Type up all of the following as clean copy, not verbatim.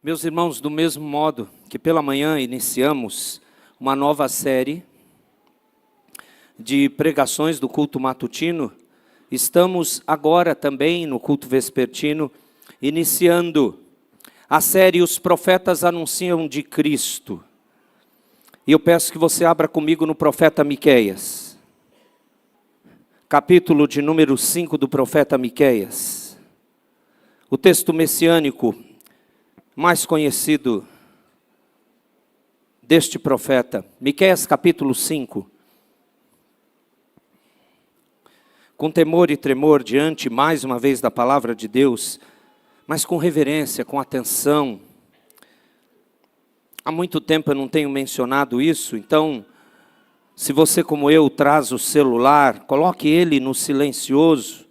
Meus irmãos, do mesmo modo que pela manhã iniciamos uma nova série de pregações do culto matutino, estamos agora também no culto vespertino, iniciando a série Os Profetas Anunciam de Cristo. E eu peço que você abra comigo no profeta Miqueias, capítulo de número 5 do profeta Miqueias. O texto messiânico mais conhecido deste profeta, Miqueias capítulo 5. Com temor e tremor diante, mais uma vez, da palavra de Deus, mas com reverência, com atenção. Há muito tempo eu não tenho mencionado isso, então, se você como eu traz o celular, coloque ele no silencioso,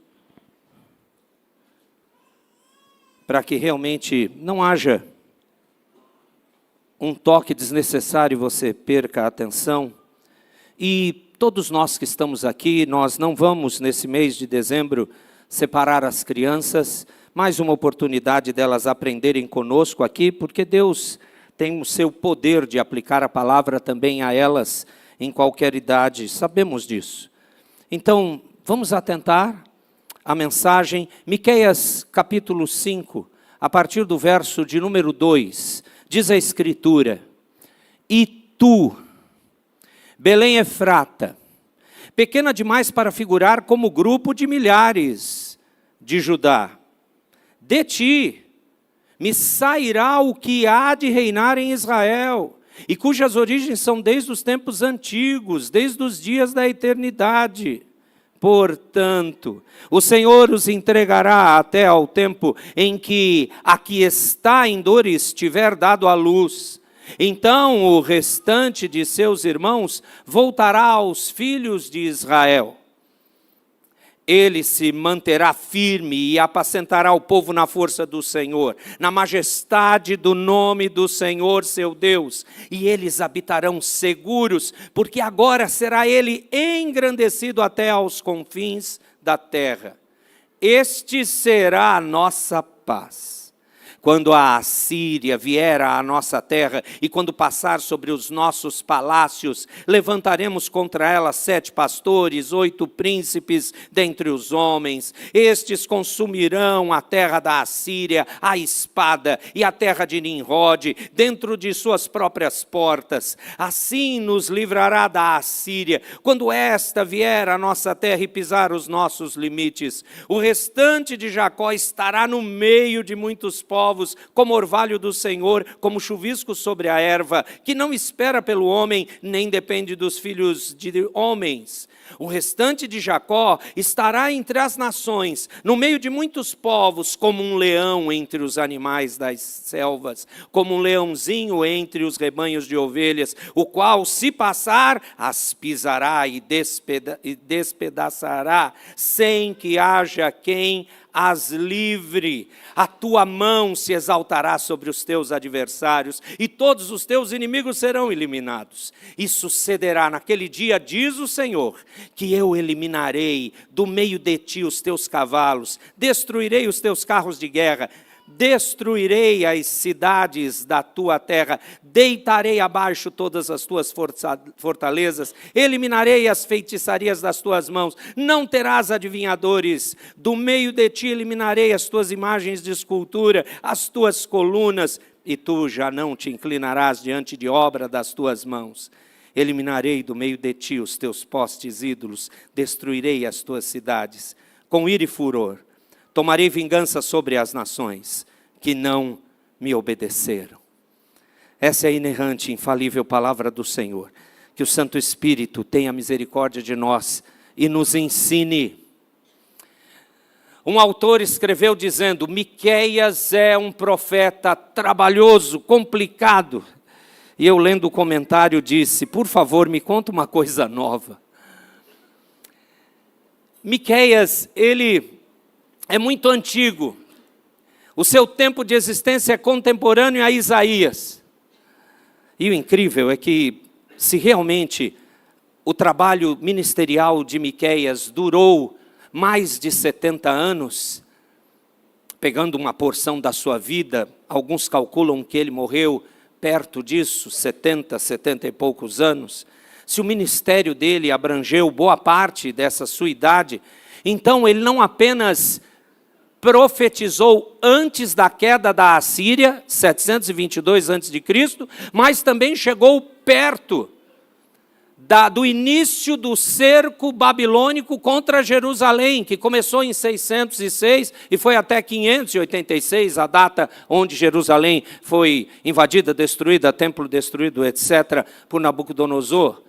para que realmente não haja um toque desnecessário e você perca a atenção. E todos nós que estamos aqui, nós não vamos nesse mês de dezembro separar as crianças, mais uma oportunidade delas aprenderem conosco aqui, porque Deus tem o seu poder de aplicar a palavra também a elas em qualquer idade, sabemos disso. Então, vamos atentar a mensagem, Miqueias capítulo 5, a partir do verso de número 2, diz a Escritura: E tu, Belém Efrata, pequena demais para figurar como grupo de milhares de Judá, de ti me sairá o que há de reinar em Israel, e cujas origens são desde os tempos antigos, desde os dias da eternidade. Portanto, o Senhor os entregará até ao tempo em que a que está em dores tiver dado à luz. Então o restante de seus irmãos voltará aos filhos de Israel. Ele se manterá firme e apacentará o povo na força do Senhor, na majestade do nome do Senhor seu Deus. E eles habitarão seguros, porque agora será ele engrandecido até aos confins da terra. Este será a nossa paz. Quando a Assíria vier à nossa terra e quando passar sobre os nossos palácios, levantaremos contra ela 7 pastores, 8 príncipes dentre os homens. Estes consumirão a terra da Assíria, a espada, e a terra de Nimrod, dentro de suas próprias portas. Assim nos livrará da Assíria, quando esta vier à nossa terra e pisar os nossos limites. O restante de Jacó estará no meio de muitos povos, como orvalho do Senhor, como chuvisco sobre a erva, que não espera pelo homem, nem depende dos filhos de homens. O restante de Jacó estará entre as nações, no meio de muitos povos, como um leão entre os animais das selvas, como um leãozinho entre os rebanhos de ovelhas, o qual, se passar, as pisará e despedaçará, sem que haja quem as livre. A tua mão se exaltará sobre os teus adversários, e todos os teus inimigos serão eliminados. E sucederá naquele dia, diz o Senhor, que eu eliminarei do meio de ti os teus cavalos, destruirei os teus carros de guerra, destruirei as cidades da tua terra, deitarei abaixo todas as tuas fortalezas, eliminarei as feitiçarias das tuas mãos, não terás adivinhadores, do meio de ti eliminarei as tuas imagens de escultura, as tuas colunas, e tu já não te inclinarás diante de obra das tuas mãos. Eliminarei do meio de ti os teus postes ídolos, destruirei as tuas cidades, com ira e furor. Tomarei vingança sobre as nações que não me obedeceram. Essa é a inerrante e infalível palavra do Senhor. Que o Santo Espírito tenha misericórdia de nós e nos ensine. Um autor escreveu dizendo: Miqueias é um profeta trabalhoso, complicado. E eu, lendo o comentário, disse: por favor, me conta uma coisa nova. Miqueias, ele é muito antigo. O seu tempo de existência é contemporâneo a Isaías. E o incrível é que, se realmente o trabalho ministerial de Miqueias durou mais de 70 anos, pegando uma porção da sua vida, alguns calculam que ele morreu perto disso, 70 e poucos anos. Se o ministério dele abrangeu boa parte dessa sua idade, então ele não apenas profetizou antes da queda da Assíria, 722 a.C., mas também chegou perto do início do cerco babilônico contra Jerusalém, que começou em 606 e foi até 586, a data onde Jerusalém foi invadida, destruída, templo destruído, etc., por Nabucodonosor.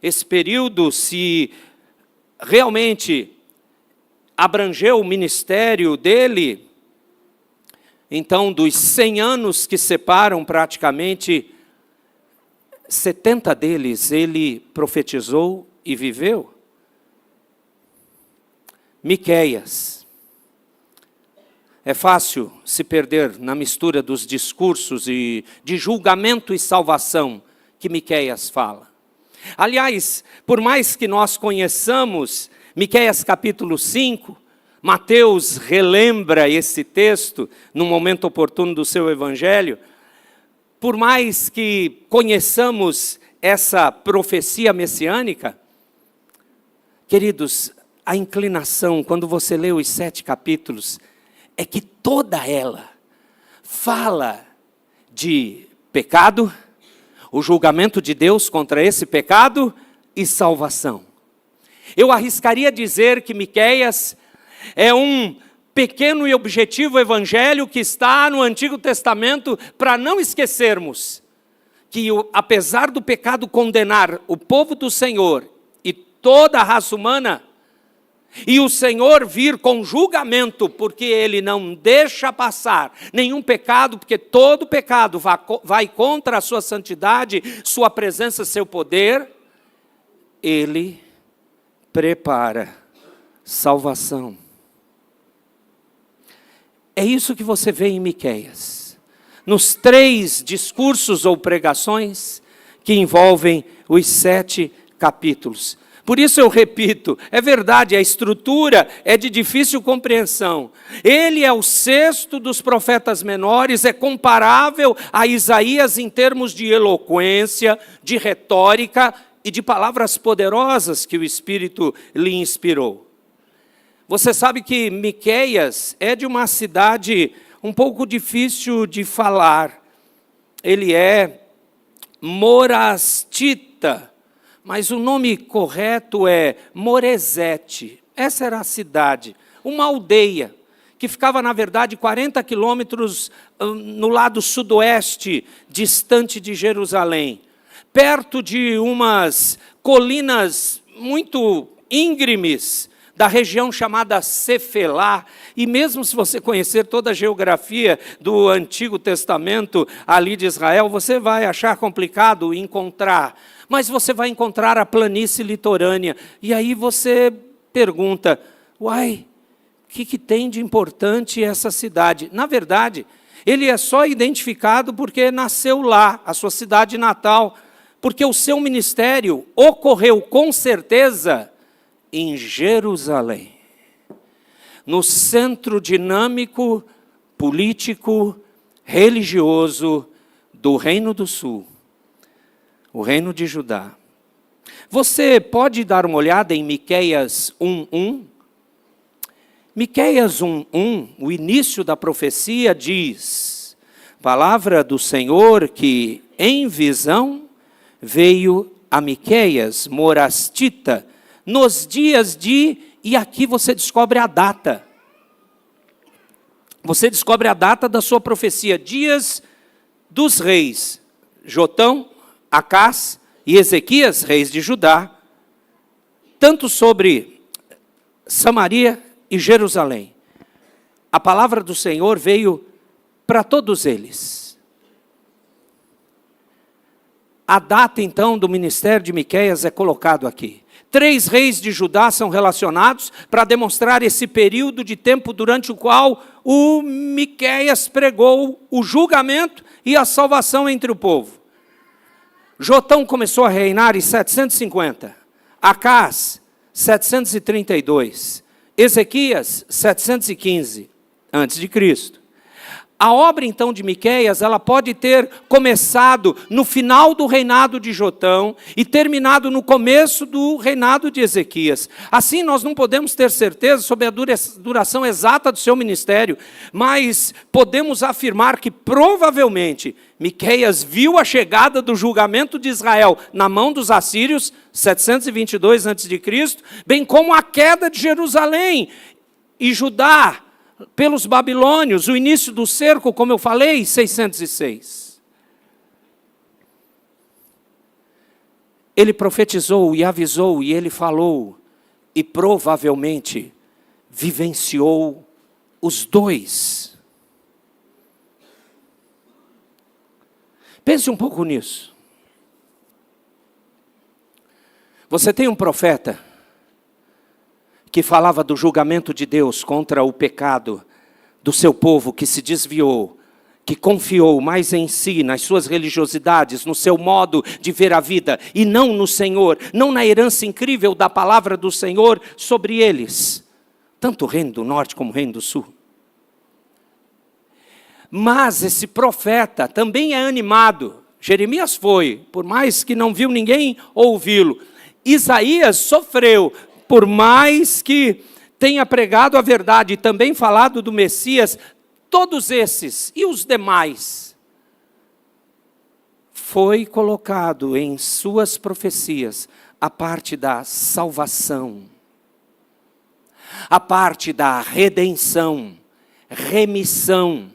Esse período, se realmente abrangeu o ministério dele, então, dos 100 anos que separam praticamente, 70 deles ele profetizou e viveu. Miqueias. É fácil se perder na mistura dos discursos e de julgamento e salvação que Miqueias fala. Aliás, por mais que nós conheçamos Miqueias capítulo 5, Mateus relembra esse texto no momento oportuno do seu evangelho. Por mais que conheçamos essa profecia messiânica, queridos, a inclinação, quando você lê os 7 capítulos, é que toda ela fala de pecado, o julgamento de Deus contra esse pecado e salvação. Eu arriscaria dizer que Miqueias é um pequeno e objetivo evangelho que está no Antigo Testamento, para não esquecermos que, apesar do pecado condenar o povo do Senhor e toda a raça humana, e o Senhor vir com julgamento, porque Ele não deixa passar nenhum pecado, porque todo pecado vai contra a sua santidade, sua presença, seu poder, Ele prepara salvação. É isso que você vê em Miqueias, nos 3 discursos ou pregações que envolvem os 7 capítulos. Por isso eu repito, é verdade, a estrutura é de difícil compreensão. Ele é o 6º dos profetas menores, é comparável a Isaías em termos de eloquência, de retórica e de palavras poderosas que o Espírito lhe inspirou. Você sabe que Miqueias é de uma cidade um pouco difícil de falar. Ele é morastita, mas o nome correto é Morezete. Essa era a cidade, uma aldeia, que ficava, na verdade, 40 quilômetros no lado sudoeste, distante de Jerusalém, perto de umas colinas muito íngremes, da região chamada Cefelá, e mesmo se você conhecer toda a geografia do Antigo Testamento ali de Israel, você vai achar complicado encontrar, mas você vai encontrar a planície litorânea, e aí você pergunta, uai, o que tem de importante essa cidade? Na verdade, ele é só identificado porque nasceu lá, a sua cidade natal, porque o seu ministério ocorreu com certeza em Jerusalém, no centro dinâmico, político, religioso do Reino do Sul, o Reino de Judá. Você pode dar uma olhada em Miqueias 1:1? Miqueias 1:1, o início da profecia diz, palavra do Senhor que em visão veio a Miqueias, morastita, nos dias de, e aqui você descobre a data. Você descobre a data da sua profecia, dias dos reis, Jotão, Acás e Ezequias, reis de Judá, tanto sobre Samaria e Jerusalém. A palavra do Senhor veio para todos eles. A data, então, do ministério de Miqueias é colocado aqui. 3 reis de Judá são relacionados para demonstrar esse período de tempo durante o qual o Miqueias pregou o julgamento e a salvação entre o povo. Jotão começou a reinar em 750, Acás, 732, Ezequias, 715 antes de Cristo. A obra, então, de Miqueias, ela pode ter começado no final do reinado de Jotão e terminado no começo do reinado de Ezequias. Assim, nós não podemos ter certeza sobre a duração exata do seu ministério, mas podemos afirmar que, provavelmente, Miqueias viu a chegada do julgamento de Israel na mão dos assírios, 722 a.C., bem como a queda de Jerusalém e Judá pelos babilônios, o início do cerco, como eu falei, 606. Ele profetizou e avisou, e ele falou, e provavelmente vivenciou os dois. Pense um pouco nisso. Você tem um profeta que falava do julgamento de Deus contra o pecado do seu povo que se desviou, que confiou mais em si, nas suas religiosidades, no seu modo de ver a vida, e não no Senhor, não na herança incrível da palavra do Senhor sobre eles, tanto o reino do norte como o reino do sul. Mas esse profeta também é animado. Jeremias foi, por mais que não viu ninguém ouvi-lo. Isaías sofreu, por mais que tenha pregado a verdade e também falado do Messias. Todos esses e os demais foi colocado em suas profecias a parte da salvação, a parte da redenção, remissão.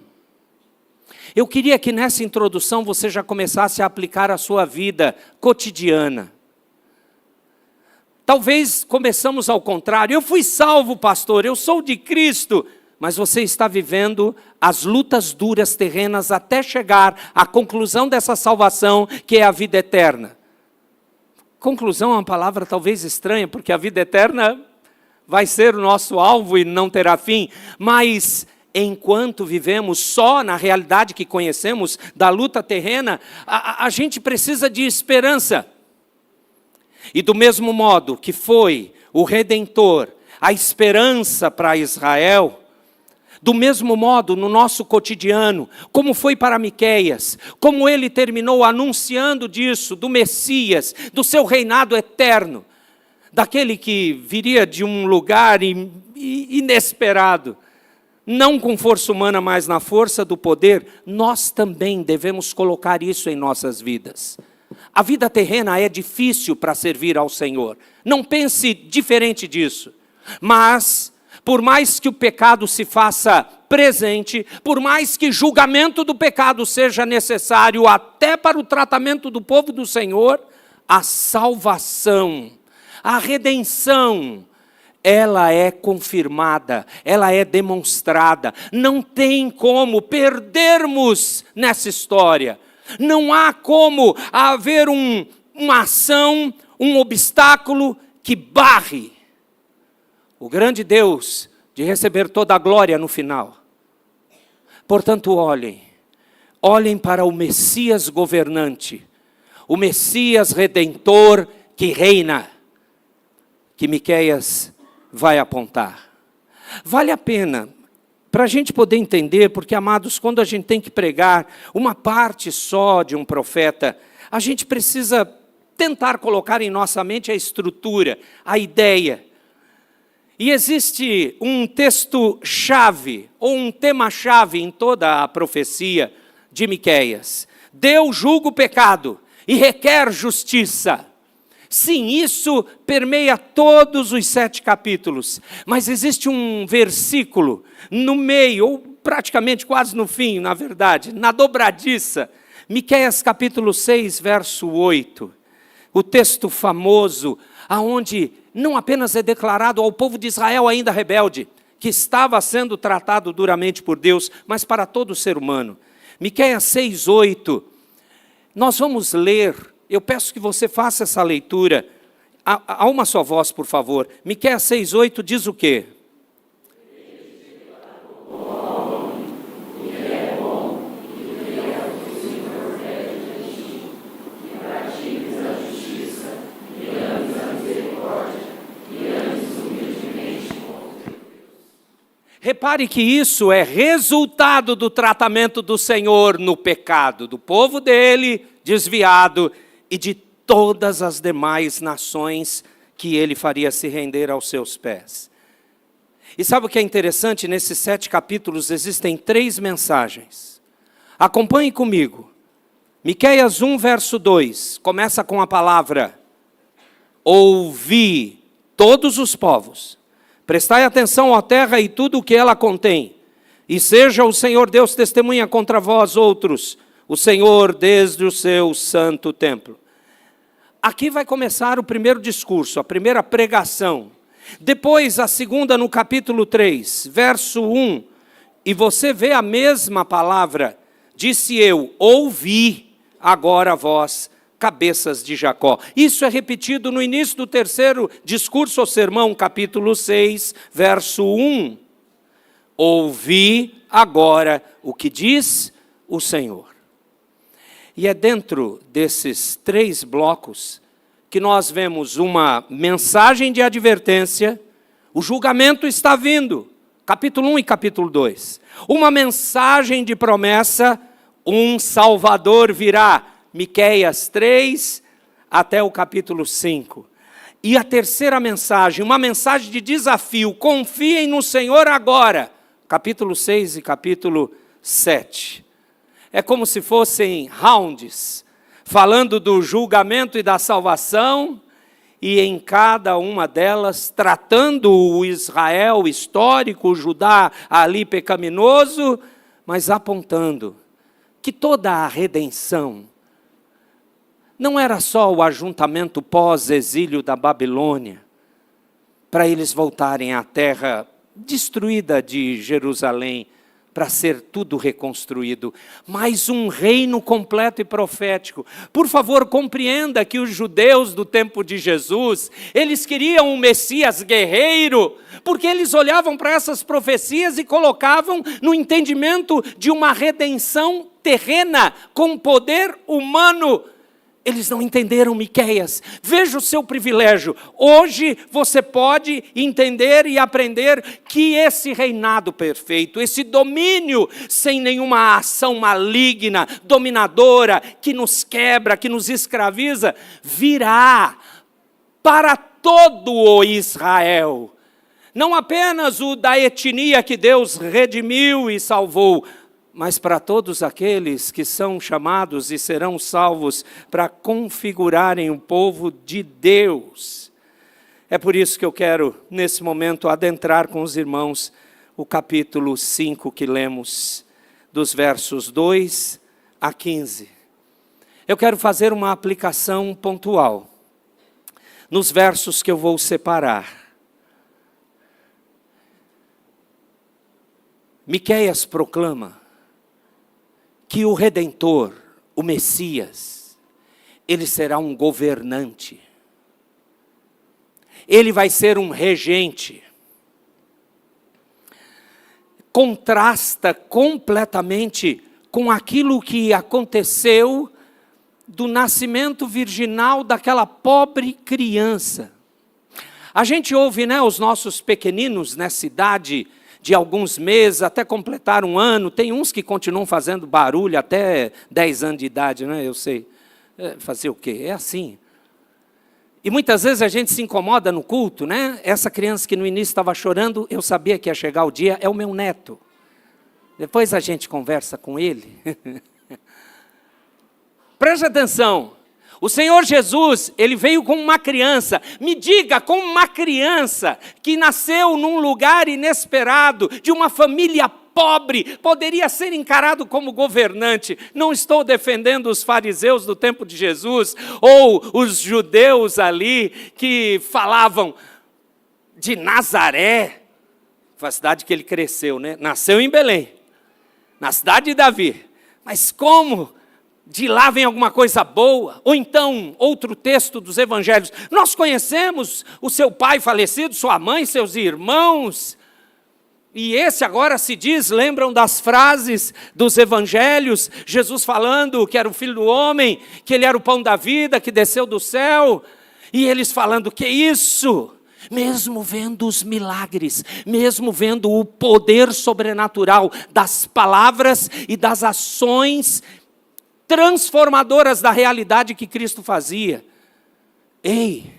Eu queria que nessa introdução você já começasse a aplicar a sua vida cotidiana. Talvez começamos ao contrário. Eu fui salvo, pastor, eu sou de Cristo. Mas você está vivendo as lutas duras terrenas até chegar à conclusão dessa salvação, que é a vida eterna. Conclusão é uma palavra talvez estranha, porque a vida eterna vai ser o nosso alvo e não terá fim. Mas enquanto vivemos só na realidade que conhecemos da luta terrena, a gente precisa de esperança. E do mesmo modo que foi o Redentor, a esperança para Israel, do mesmo modo no nosso cotidiano, como foi para Miqueias, como ele terminou anunciando disso, do Messias, do seu reinado eterno, daquele que viria de um lugar inesperado, não com força humana, mas na força do poder, nós também devemos colocar isso em nossas vidas. A vida terrena é difícil para servir ao Senhor. Não pense diferente disso. Mas, por mais que o pecado se faça presente, por mais que julgamento do pecado seja necessário até para o tratamento do povo do Senhor, a salvação, a redenção, ela é confirmada, ela é demonstrada. Não tem como perdermos nessa história. Não há como haver uma ação, um obstáculo que barre o grande Deus de receber toda a glória no final. Portanto, olhem para o Messias governante, o Messias redentor que reina, que Miqueias vai apontar. Vale a pena, para a gente poder entender, porque, amados, quando a gente tem que pregar uma parte só de um profeta, a gente precisa tentar colocar em nossa mente a estrutura, a ideia. E existe um texto-chave, ou um tema-chave em toda a profecia de Miqueias. Deus julga o pecado e requer justiça. Sim, isso permeia todos os 7 capítulos, mas existe um versículo no meio, ou praticamente quase no fim, na verdade, na dobradiça, Miqueias capítulo 6, verso 8, o texto famoso, aonde não apenas é declarado ao povo de Israel ainda rebelde, que estava sendo tratado duramente por Deus, mas para todo ser humano. Miqueias 6, 8, nós vamos ler. Eu peço que você faça essa leitura a uma só voz, por favor. Miqueias 6:8 diz o quê? Repare que isso é resultado do tratamento do Senhor no pecado, do povo dele desviado e de todas as demais nações que ele faria se render aos seus pés. E sabe o que é interessante? Nesses 7 capítulos existem 3 mensagens. Acompanhe comigo. Miqueias 1, verso 2, começa com a palavra: ouvi todos os povos, prestai atenção à terra e tudo o que ela contém, e seja o Senhor Deus testemunha contra vós outros, o Senhor desde o seu santo templo. Aqui vai começar o primeiro discurso, a primeira pregação. Depois a segunda no capítulo 3, verso 1, e você vê a mesma palavra: disse eu, ouvi, agora vós, cabeças de Jacó. Isso é repetido no início do terceiro discurso ou sermão, capítulo 6, verso 1. Ouvi agora o que diz o Senhor. E é dentro desses 3 blocos que nós vemos uma mensagem de advertência, o julgamento está vindo, capítulo 1 e capítulo 2. Uma mensagem de promessa, um Salvador virá, Miqueias 3 até o capítulo 5. E a terceira mensagem, uma mensagem de desafio, confiem no Senhor agora, capítulo 6 e capítulo 7. É como se fossem rounds, falando do julgamento e da salvação, e em cada uma delas, tratando o Israel histórico, o Judá ali pecaminoso, mas apontando que toda a redenção não era só o ajuntamento pós-exílio da Babilônia, para eles voltarem à terra destruída de Jerusalém, para ser tudo reconstruído, mas um reino completo e profético. Por favor, compreenda que os judeus do tempo de Jesus, eles queriam um Messias guerreiro, porque eles olhavam para essas profecias e colocavam no entendimento de uma redenção terrena, com poder humano. Eles não entenderam Miqueias. Veja o seu privilégio. Hoje você pode entender e aprender que esse reinado perfeito, esse domínio sem nenhuma ação maligna, dominadora, que nos quebra, que nos escraviza, virá para todo o Israel. Não apenas o da etnia que Deus redimiu e salvou, mas para todos aqueles que são chamados e serão salvos para configurarem o povo de Deus. É por isso que eu quero, nesse momento, adentrar com os irmãos o capítulo 5 que lemos, dos versos 2 a 15. Eu quero fazer uma aplicação pontual nos versos que eu vou separar. Miqueias proclama que o Redentor, o Messias, ele será um governante. Ele vai ser um regente. Contrasta completamente com aquilo que aconteceu do nascimento virginal daquela pobre criança. A gente ouve, né, os nossos pequeninos nessa idade de alguns meses, até completar 1 ano, tem uns que continuam fazendo barulho até 10 anos de idade, né? Eu sei. Fazer o quê? É assim. E muitas vezes a gente se incomoda no culto, né? Essa criança que no início estava chorando, eu sabia que ia chegar o dia, é o meu neto. Depois a gente conversa com ele. Preste atenção. O Senhor Jesus, ele veio como uma criança. Me diga, como uma criança que nasceu num lugar inesperado, de uma família pobre, poderia ser encarado como governante. Não estou defendendo os fariseus do tempo de Jesus, ou os judeus ali que falavam de Nazaré. Foi a cidade que ele cresceu, né? Nasceu em Belém, na cidade de Davi. Mas como de lá vem alguma coisa boa? Ou então, outro texto dos evangelhos, nós conhecemos o seu pai falecido, sua mãe, seus irmãos, e esse agora se diz, lembram das frases dos evangelhos, Jesus falando que era o Filho do Homem, que ele era o pão da vida, que desceu do céu, e eles falando, que isso? mesmo vendo os milagres, mesmo vendo o poder sobrenatural das palavras e das ações transformadoras da realidade que Cristo fazia. Ei,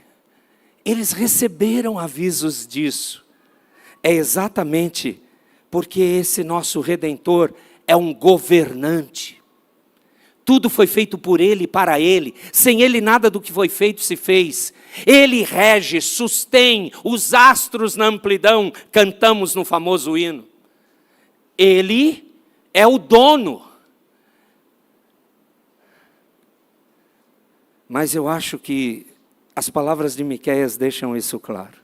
eles receberam avisos disso. É exatamente porque esse nosso Redentor é um governante. Tudo foi feito por Ele e para Ele. Sem Ele nada do que foi feito se fez. Ele rege, sustém os astros na amplidão. Cantamos no famoso hino. Ele é o dono. Mas eu acho que as palavras de Miqueias deixam isso claro.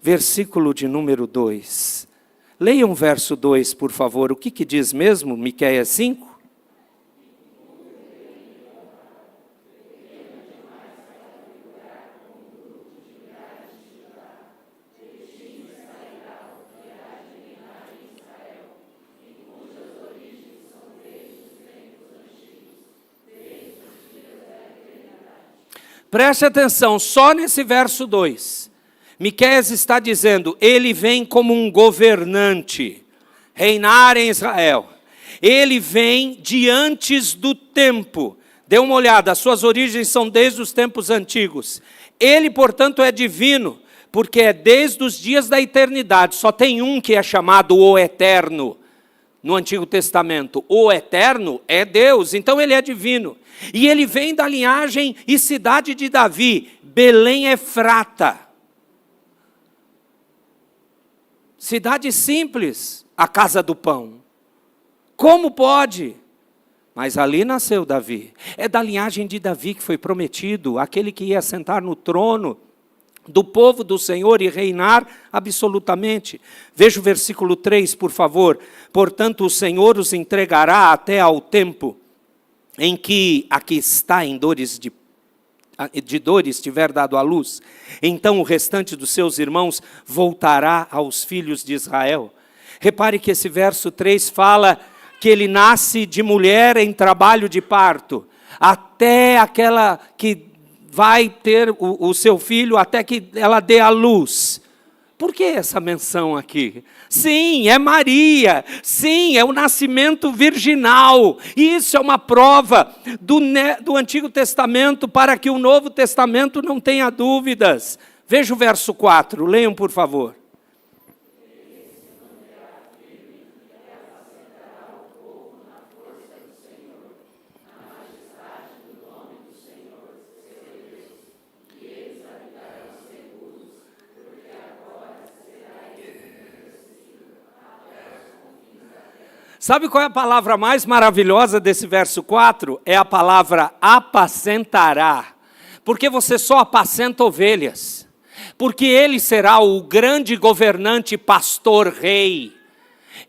Versículo de número 2. Leiam o verso 2, por favor. O que diz mesmo, Miqueias 5? Preste atenção, só nesse verso 2. Miqueias está dizendo, ele vem como um governante, reinar em Israel. Ele vem de antes do tempo. Dê uma olhada, as suas origens são desde os tempos antigos. Ele, portanto, é divino, porque é desde os dias da eternidade. Só tem um que é chamado o Eterno no Antigo Testamento. O Eterno é Deus, então ele é divino. E ele vem da linhagem e cidade de Davi, Belém Efrata. Cidade simples, a casa do pão. Como pode? Mas ali nasceu Davi. É da linhagem de Davi que foi prometido, aquele que ia sentar no trono do povo do Senhor e reinar absolutamente. Veja o versículo 3, por favor. Portanto, o Senhor os entregará até ao tempo em que aqui está em dores de dores tiver dado à luz, então o restante dos seus irmãos voltará aos filhos de Israel. Repare que esse verso 3 fala que ele nasce de mulher em trabalho de parto, até aquela que vai ter o seu filho, até que ela dê à luz. Por que essa menção aqui? Sim, é Maria. Sim, é o nascimento virginal. Isso é uma prova do Antigo Testamento para que o Novo Testamento não tenha dúvidas. Veja o verso 4, leiam por favor. Sabe qual é a palavra mais maravilhosa desse verso 4? É a palavra apacentará. Porque você só apacenta ovelhas. Porque ele será o grande governante, pastor, rei.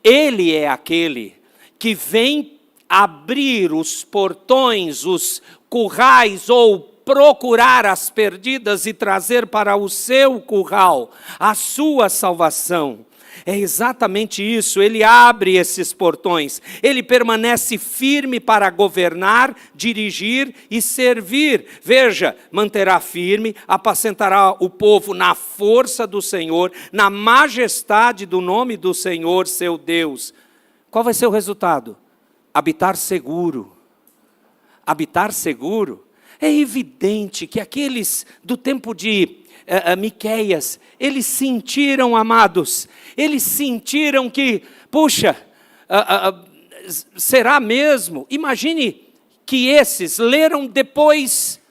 Ele é aquele que vem abrir os portões, os currais ou procurar as perdidas e trazer para o seu curral a sua salvação. É exatamente isso, ele abre esses portões, ele permanece firme para governar, dirigir e servir. Veja, manterá firme, apacentará o povo na força do Senhor, na majestade do nome do Senhor, seu Deus. Qual vai ser o resultado? Habitar seguro. Habitar seguro. É evidente que aqueles do tempo de Miqueias, eles sentiram, amados, eles sentiram que, puxa, será mesmo? Imagine que esses leram depois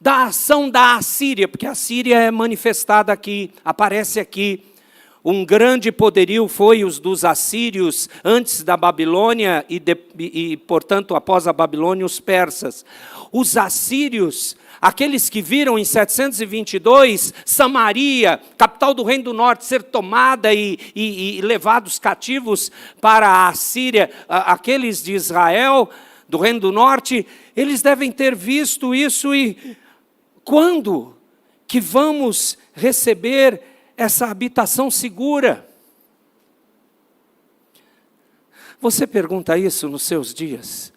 da ação da Assíria, porque a Síria é manifestada aqui, aparece aqui. Um grande poderio foi os dos assírios antes da Babilônia e, portanto, após a Babilônia, os persas. Os assírios, aqueles que viram em 722 Samaria, capital do Reino do Norte, ser tomada e levados cativos para a Assíria, aqueles de Israel, do Reino do Norte, eles devem ter visto isso e quando que vamos receber essa habitação segura? Você pergunta isso nos seus dias,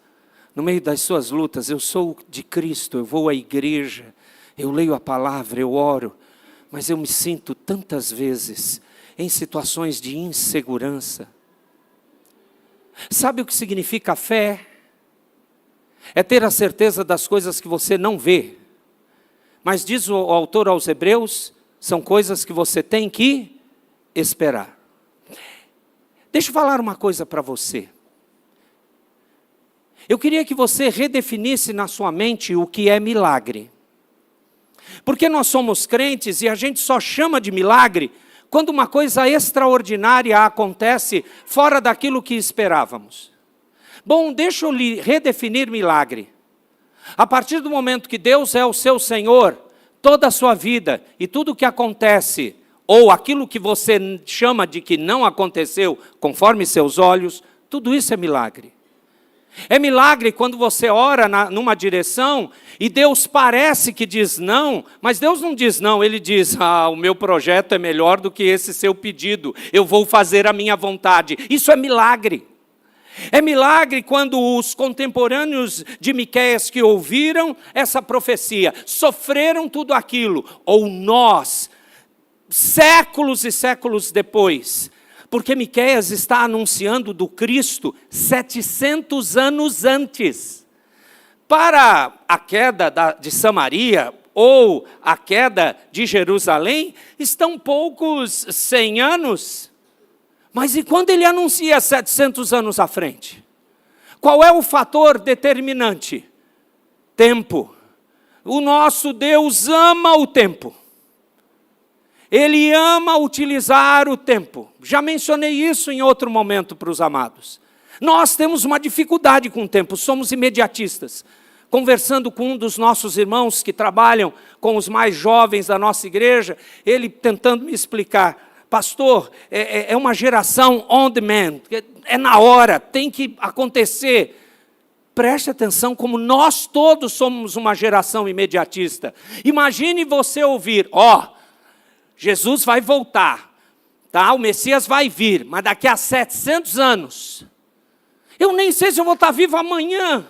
no meio das suas lutas. Eu sou de Cristo, eu vou à igreja, eu leio a palavra, eu oro, mas eu me sinto tantas vezes em situações de insegurança. Sabe o que significa fé? É ter a certeza das coisas que você não vê. Mas diz o autor aos Hebreus, são coisas que você tem que esperar. Deixa eu falar uma coisa para você. Eu queria que você redefinisse na sua mente o que é milagre. Porque nós somos crentes e a gente só chama de milagre quando uma coisa extraordinária acontece fora daquilo que esperávamos. Bom, deixa eu lhe redefinir milagre. A partir do momento que Deus é o seu Senhor, toda a sua vida e tudo o que acontece, ou aquilo que você chama de que não aconteceu conforme seus olhos, tudo isso é milagre. É milagre quando você ora numa direção e Deus parece que diz não, mas Deus não diz não, Ele diz, o meu projeto é melhor do que esse seu pedido, eu vou fazer a minha vontade. Isso é milagre. É milagre quando os contemporâneos de Miqueias que ouviram essa profecia, sofreram tudo aquilo, ou nós, séculos e séculos depois, porque Miqueias está anunciando do Cristo 700 anos antes. Para a queda de Samaria, ou a queda de Jerusalém, estão poucos 100 anos. Mas e quando ele anuncia 700 anos à frente? Qual é o fator determinante? Tempo. O nosso Deus ama o tempo. Ele ama utilizar o tempo. Já mencionei isso em outro momento para os amados. Nós temos uma dificuldade com o tempo, somos imediatistas. Conversando com um dos nossos irmãos que trabalham com os mais jovens da nossa igreja, ele tentando me explicar, pastor, é uma geração on demand, é na hora, tem que acontecer. Preste atenção como nós todos somos uma geração imediatista. Imagine você ouvir, Jesus vai voltar, tá? O Messias vai vir, mas daqui a 700 anos. Eu nem sei se eu vou estar vivo amanhã.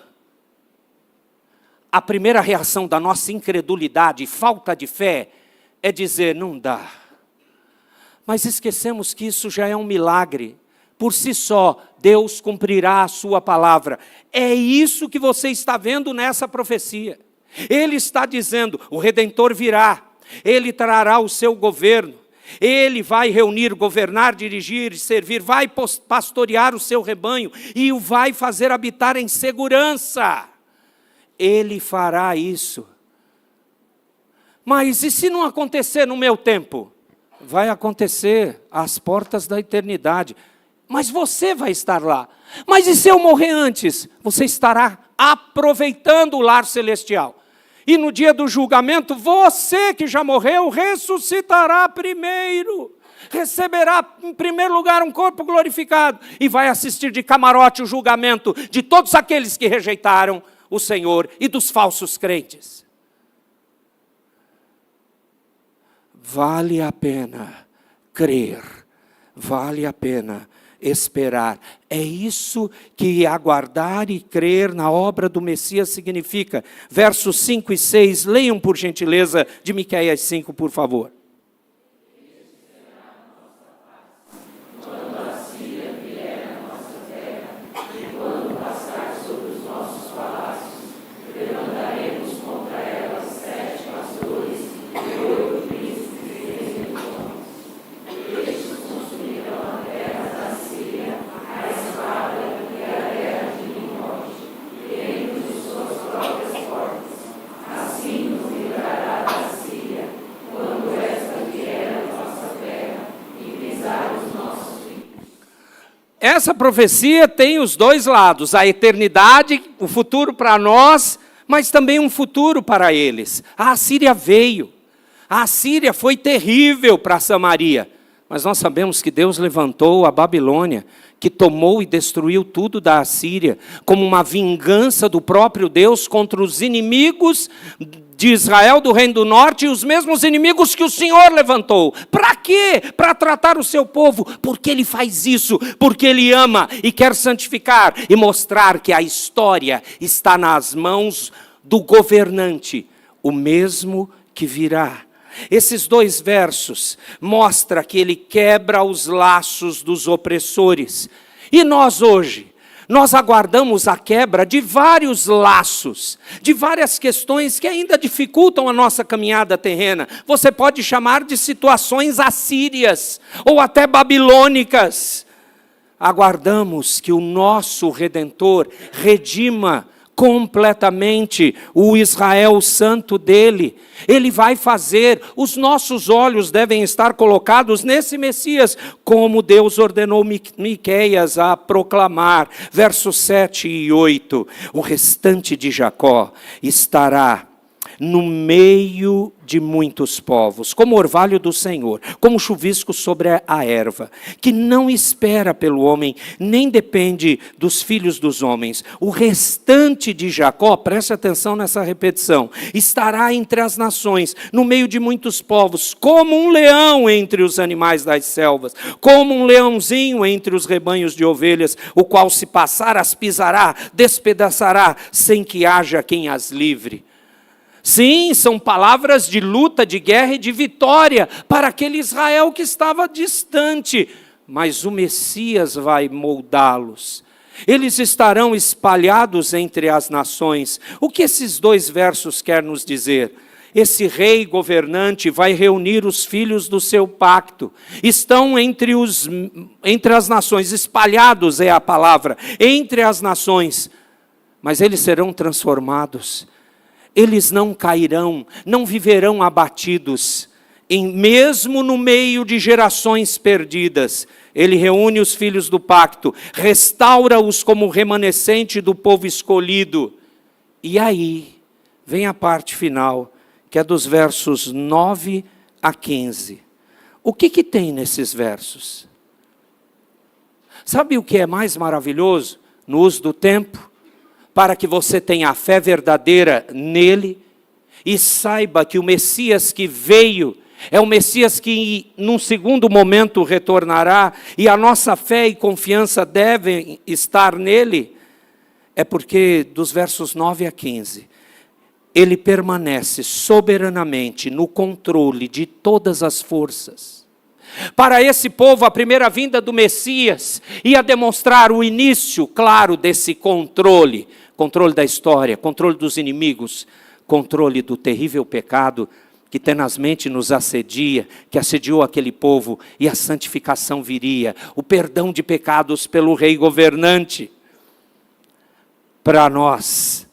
A primeira reação da nossa incredulidade e falta de fé é dizer, não dá. Mas esquecemos que isso já é um milagre. Por si só, Deus cumprirá a sua palavra. É isso que você está vendo nessa profecia. Ele está dizendo, o Redentor virá. Ele trará o seu governo, ele vai reunir, governar, dirigir e servir, vai pastorear o seu rebanho e o vai fazer habitar em segurança. Ele fará isso. Mas e se não acontecer no meu tempo? Vai acontecer às portas da eternidade. Mas você vai estar lá. Mas e se eu morrer antes? Você estará aproveitando o lar celestial. E no dia do julgamento, você que já morreu, ressuscitará primeiro. Receberá em primeiro lugar um corpo glorificado. E vai assistir de camarote o julgamento de todos aqueles que rejeitaram o Senhor e dos falsos crentes. Vale a pena crer. Vale a pena esperar. É isso que aguardar e crer na obra do Messias significa. Versos 5 e 6, leiam por gentileza de Miqueias 5, por favor. Quando a Síria vier à nossa terra, e quando passar sobre os nossos palácios, levantaremos contra ela 7 pastores e 8 príncipes de 3.000 homens. Estes consumirão a terra da Síria, a espada e a terra de Nimrod, dentro de suas próprias portas. Assim nos livrará da Síria, quando esta vier à nossa terra e pisar os nossos filhos. Essa profecia tem os dois lados, a eternidade, o futuro para nós, mas também um futuro para eles. A Assíria veio, a Assíria foi terrível para Samaria, mas nós sabemos que Deus levantou a Babilônia, que tomou e destruiu tudo da Assíria, como uma vingança do próprio Deus contra os inimigos de Israel, do Reino do Norte, e os mesmos inimigos que o Senhor levantou. Para quê? Para tratar o seu povo. Porque Ele faz isso, porque Ele ama e quer santificar e mostrar que a história está nas mãos do governante, o mesmo que virá. Esses 2 versos mostram que ele quebra os laços dos opressores. E nós hoje, nós aguardamos a quebra de vários laços, de várias questões que ainda dificultam a nossa caminhada terrena. Você pode chamar de situações assírias ou até babilônicas. Aguardamos que o nosso Redentor redima completamente o Israel santo dele. Ele vai fazer, os nossos olhos devem estar colocados nesse Messias, como Deus ordenou Miqueias a proclamar. Versos 7 e 8, o restante de Jacó estará no meio de muitos povos, como orvalho do Senhor, como chuvisco sobre a erva, que não espera pelo homem, nem depende dos filhos dos homens. O restante de Jacó, preste atenção nessa repetição, estará entre as nações, no meio de muitos povos, como um leão entre os animais das selvas, como um leãozinho entre os rebanhos de ovelhas, o qual se passar as pisará, despedaçará, sem que haja quem as livre. Sim, são palavras de luta, de guerra e de vitória para aquele Israel que estava distante. Mas o Messias vai moldá-los. Eles estarão espalhados entre as nações. O que esses 2 versos querem nos dizer? Esse rei governante vai reunir os filhos do seu pacto. Estão entre as nações, espalhados é a palavra, entre as nações. Mas eles serão transformados. Eles não cairão, não viverão abatidos, mesmo no meio de gerações perdidas. Ele reúne os filhos do pacto, restaura-os como remanescente do povo escolhido. E aí vem a parte final, que é dos versos 9 a 15. O que tem nesses versos? Sabe o que é mais maravilhoso no uso do tempo? Para que você tenha a fé verdadeira nele e saiba que o Messias que veio é o Messias que num segundo momento retornará e a nossa fé e confiança devem estar nele, é porque dos versos 9 a 15, ele permanece soberanamente no controle de todas as forças. Para esse povo, a primeira vinda do Messias ia demonstrar o início, claro, desse controle. Controle da história, controle dos inimigos, controle do terrível pecado que tenazmente nos assedia, que assediou aquele povo, e a santificação viria, o perdão de pecados pelo rei governante. Para nós,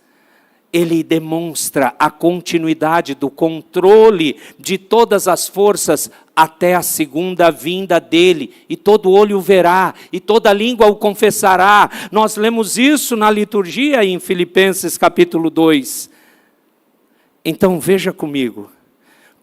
ele demonstra a continuidade do controle de todas as forças até a segunda vinda dele, e todo olho o verá, e toda língua o confessará. Nós lemos isso na liturgia em Filipenses capítulo 2. Então veja comigo,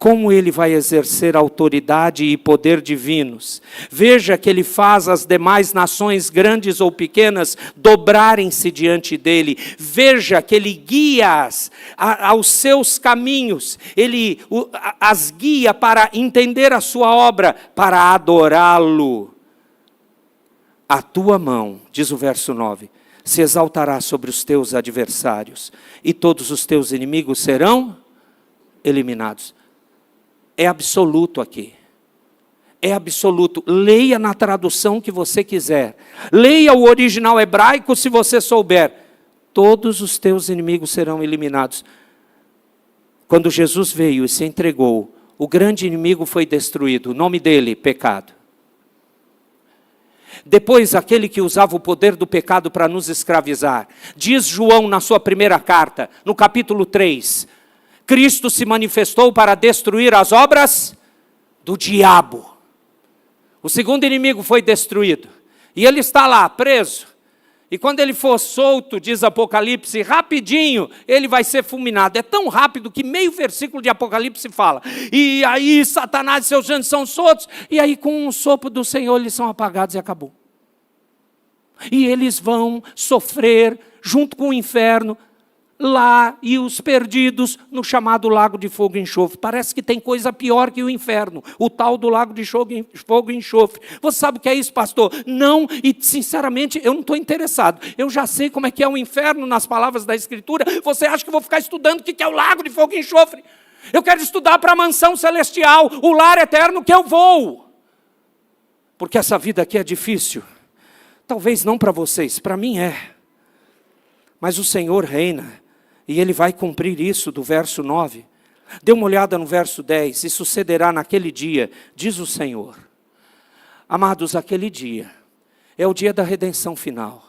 como ele vai exercer autoridade e poder divinos. Veja que ele faz as demais nações, grandes ou pequenas, dobrarem-se diante dele. Veja que ele guia aos seus caminhos. Ele as guia para entender a sua obra, para adorá-lo. A tua mão, diz o verso 9, se exaltará sobre os teus adversários, e todos os teus inimigos serão eliminados. É absoluto aqui. É absoluto. Leia na tradução que você quiser. Leia o original hebraico se você souber. Todos os teus inimigos serão eliminados. Quando Jesus veio e se entregou, o grande inimigo foi destruído. O nome dele, pecado. Depois, aquele que usava o poder do pecado para nos escravizar. Diz João na sua primeira carta, no capítulo 3... Cristo se manifestou para destruir as obras do diabo. O segundo inimigo foi destruído. E ele está lá, preso. E quando ele for solto, diz Apocalipse, rapidinho, ele vai ser fulminado. É tão rápido que meio versículo de Apocalipse fala. E aí Satanás e seus anjos são soltos. E aí com um sopro do Senhor eles são apagados e acabou. E eles vão sofrer junto com o inferno, lá, e os perdidos no chamado lago de fogo e enxofre. Parece que tem coisa pior que o inferno, o tal do lago de fogo e enxofre. Você sabe o que é isso, pastor? Não, e sinceramente eu não estou interessado. Eu já sei como é que é o inferno nas palavras da Escritura. Você acha que eu vou ficar estudando o que é o lago de fogo e enxofre? Eu quero estudar para a mansão celestial, o lar eterno que eu vou. Porque essa vida aqui é difícil. Talvez não para vocês, para mim é. Mas o Senhor reina, e Ele vai cumprir isso do verso 9. Dê uma olhada no verso 10, e sucederá naquele dia, diz o Senhor. Amados, aquele dia é o dia da redenção final.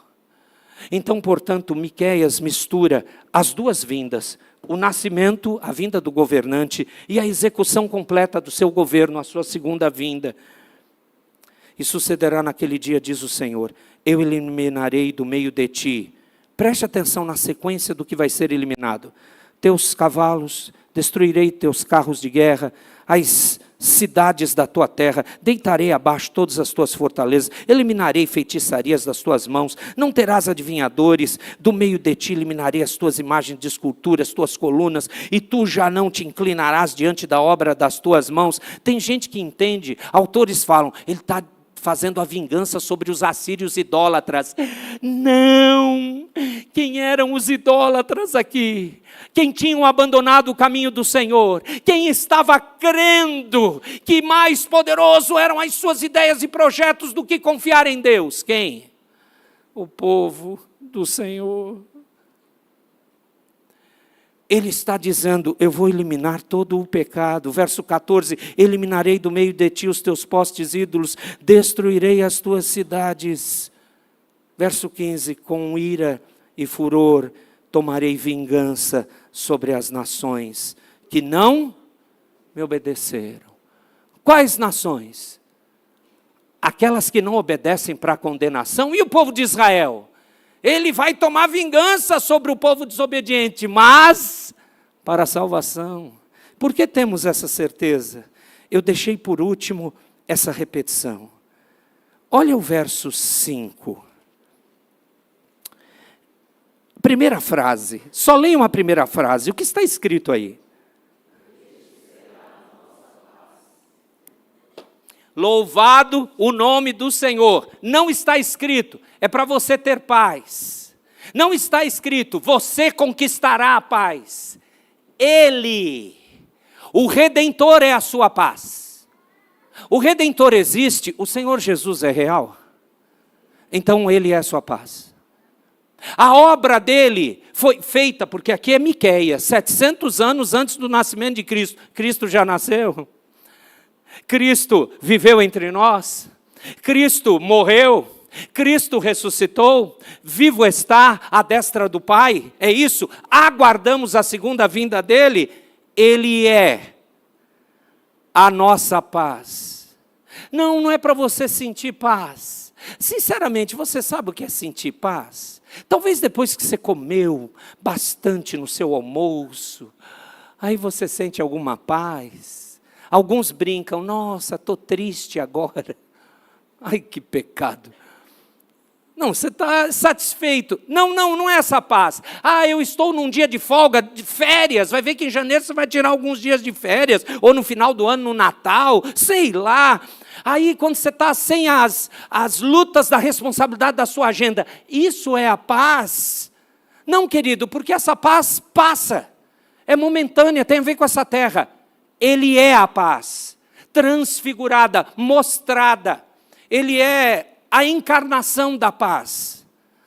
Então, portanto, Miqueias mistura as duas vindas, o nascimento, a vinda do governante, e a execução completa do seu governo, a sua segunda vinda. E sucederá naquele dia, diz o Senhor, eu eliminarei do meio de ti. Preste atenção na sequência do que vai ser eliminado. Teus cavalos, destruirei teus carros de guerra, as cidades da tua terra, deitarei abaixo todas as tuas fortalezas, eliminarei feitiçarias das tuas mãos, não terás adivinhadores, do meio de ti eliminarei as tuas imagens de escultura, as tuas colunas, e tu já não te inclinarás diante da obra das tuas mãos. Tem gente que entende, autores falam, ele está fazendo a vingança sobre os assírios idólatras. Não! Quem eram os idólatras aqui? Quem tinham abandonado o caminho do Senhor? Quem estava crendo que mais poderoso eram as suas ideias e projetos do que confiar em Deus? Quem? O povo do Senhor. Ele está dizendo, eu vou eliminar todo o pecado. Verso 14, eliminarei do meio de ti os teus postes ídolos, destruirei as tuas cidades. Verso 15, com ira e furor tomarei vingança sobre as nações que não me obedeceram. Quais nações? Aquelas que não obedecem para a condenação. E o povo de Israel? Ele vai tomar vingança sobre o povo desobediente, mas para a salvação. Por que temos essa certeza? Eu deixei por último essa repetição. Olha o verso 5. Primeira frase, só leiam a primeira frase, o que está escrito aí? Louvado o nome do Senhor. Não está escrito, é para você ter paz. Não está escrito, você conquistará a paz. Ele, o Redentor é a sua paz. O Redentor existe, o Senhor Jesus é real. Então Ele é a sua paz. A obra dele foi feita, porque aqui é Miqueias, 700 anos antes do nascimento de Cristo. Cristo já nasceu. Cristo viveu entre nós, Cristo morreu, Cristo ressuscitou, vivo está à destra do Pai, é isso, aguardamos a segunda vinda dele, Ele é a nossa paz. Não é para você sentir paz, sinceramente, você sabe o que é sentir paz? Talvez depois que você comeu bastante no seu almoço, aí você sente alguma paz. Alguns brincam, nossa, estou triste agora. Ai, que pecado. Não, você está satisfeito. Não é essa paz. Ah, eu estou num dia de folga, de férias. Vai ver que em janeiro você vai tirar alguns dias de férias. Ou no final do ano, no Natal, sei lá. Aí quando você está sem as lutas da responsabilidade da sua agenda. Isso é a paz? Não, querido, porque essa paz passa. É momentânea, tem a ver com essa terra. Ele é a paz, transfigurada, mostrada. Ele é a encarnação da paz.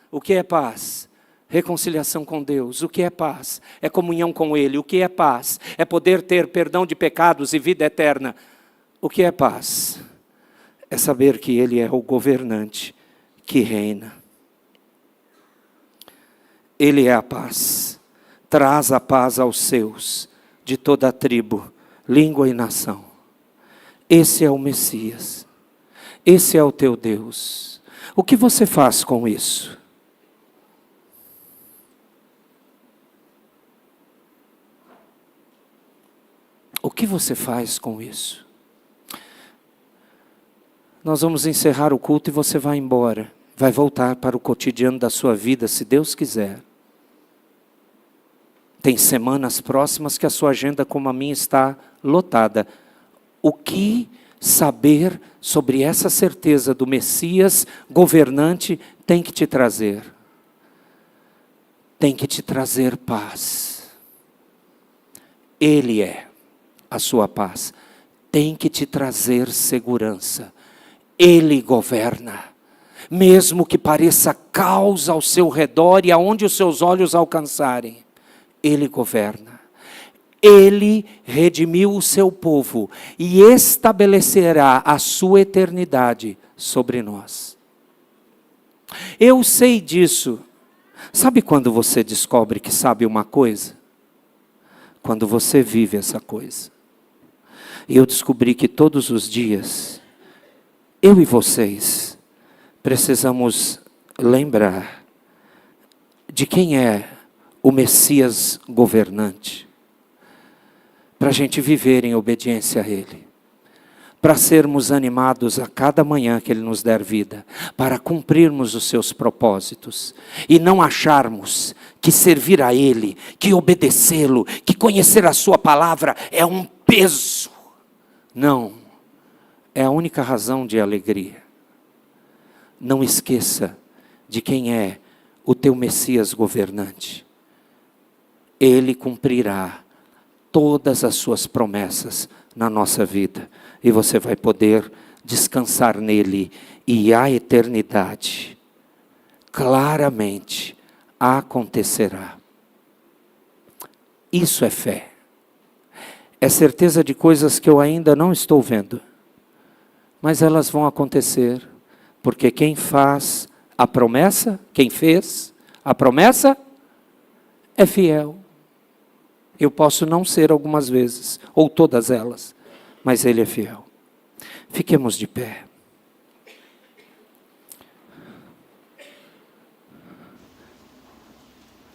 O que é paz? Reconciliação com Deus. O que é paz? É comunhão com Ele. O que é paz? É poder ter perdão de pecados e vida eterna. O que é paz? É saber que Ele é o governante que reina. Ele é a paz. Traz a paz aos seus, de toda a tribo, língua e nação. Esse é o Messias. Esse é o teu Deus. O que você faz com isso? O que você faz com isso? Nós vamos encerrar o culto e você vai embora. Vai voltar para o cotidiano da sua vida, se Deus quiser. Tem semanas próximas que a sua agenda, como a minha, está lotada. O que saber sobre essa certeza do Messias governante tem que te trazer? Tem que te trazer paz. Ele é. a sua paz, tem que te trazer segurança. Ele governa. Mesmo que pareça caos ao seu redor e aonde os seus olhos alcançarem, Ele governa. Ele redimiu o seu povo e estabelecerá a sua eternidade sobre nós. Eu sei disso. Sabe quando você descobre que sabe uma coisa? Quando você vive essa coisa. E eu descobri que todos os dias, eu e vocês, precisamos lembrar de quem é o Messias governante. Para a gente viver em obediência a Ele. Para sermos animados a cada manhã que Ele nos der vida. Para cumprirmos os seus propósitos. E não acharmos que servir a Ele, que obedecê-lo, que conhecer a sua palavra é um peso. Não. É a única razão de alegria. Não esqueça de quem é o teu Messias governante. Ele cumprirá todas as suas promessas na nossa vida. E você vai poder descansar nele. E a eternidade, claramente, acontecerá. Isso é fé. É certeza de coisas que eu ainda não estou vendo. Mas elas vão acontecer. Porque quem faz a promessa, quem fez a promessa, é fiel. Eu posso não ser algumas vezes, ou todas elas, mas Ele é fiel. Fiquemos de pé.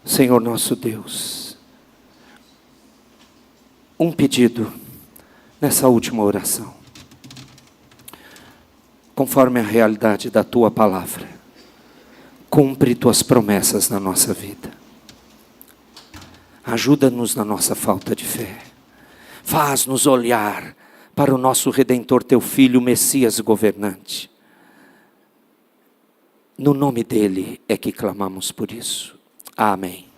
Senhor nosso Deus, um pedido nessa última oração. Conforme a realidade da Tua palavra, cumpre Tuas promessas na nossa vida. Ajuda-nos na nossa falta de fé. Faz-nos olhar para o nosso Redentor, Teu Filho, Messias governante. No nome dEle é que clamamos por isso. Amém.